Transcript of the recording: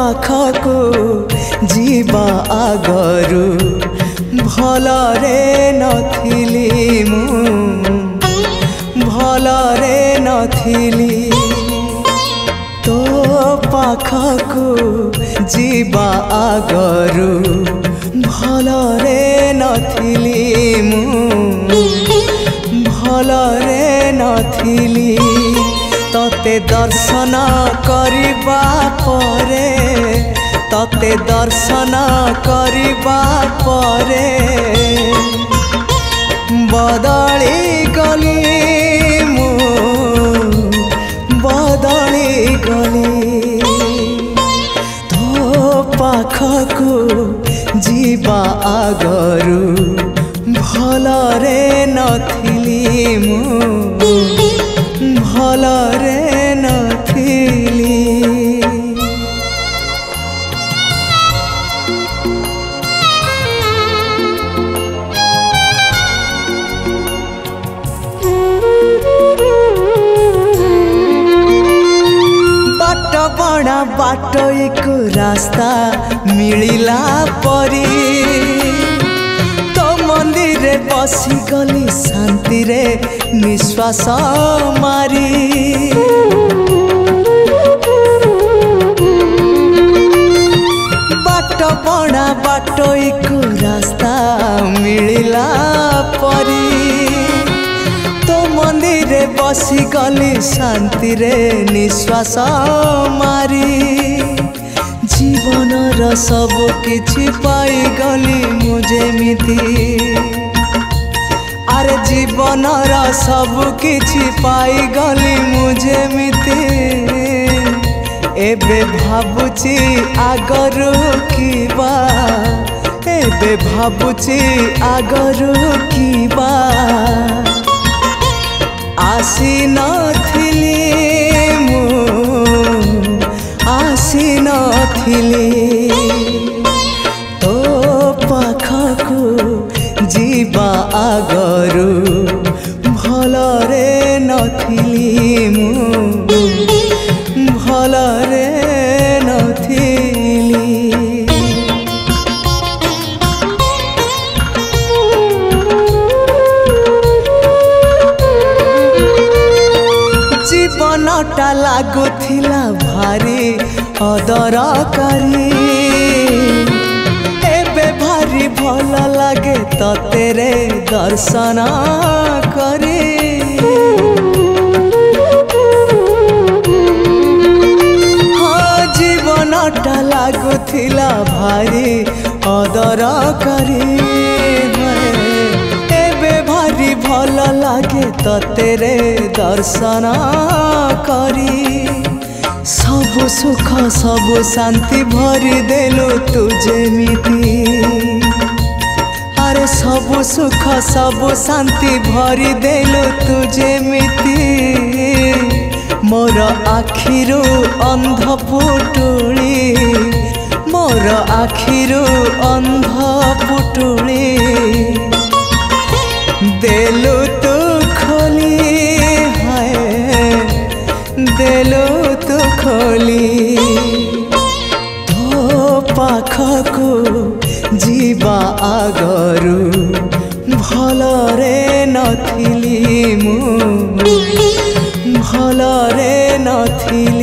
पाखकु जीवा आगरु भलरे नथिली मु भलरे नथिली तो पाखकु जीवा आगरु भलरे नथिली मु भलरे नथिली तते दर्शन करिबा परे तते दर्शन करिबा परे बदली गली मु बदली गली तो पाखकु जीवा आगरु भलरे नथिली मु भलरे नथिली बाट बड़ा बाट एक रास्ता मिलिला परी तो मंदिर रे बसी गली शांति रे निश्वास मारी बाट बड़ा बाट एक रास्ता मिलिला परी तो मंदिर रे बसी गली शांति रे निश्वास मारी जीवन र सब किछि पाई गली मुझे मिति अरे जीवन र सब किछि पाई गली मुझे मिति एबे भाबुची आगरु किबा एबे भाबुची आगरु किबा आसी नथिली मु आसी नथिली तो पाखकु जीवा आगरु भलरे नथिली मु भलरे नथिली जीवनटा लागुथिला भारी अदरकारी एबे भारी भल लागे तेरे दर्शन करी हाँ जीवनटा लागुथिला भारी अदरकारी भारी भल लागे तेरे दर्शन करी सब सुख सब शांति भरी देलु तू जेमिति अरे सब सुख सब शांति भरी देलु तू जेमिति मोर आखिरु अंध पुटुली मोर आखिरु अंध पुटुली देलु तू खोली हाय देलु तू खोली तो पाखकु जीवा आगरु भलरे नथिली मु भलरे नथिली।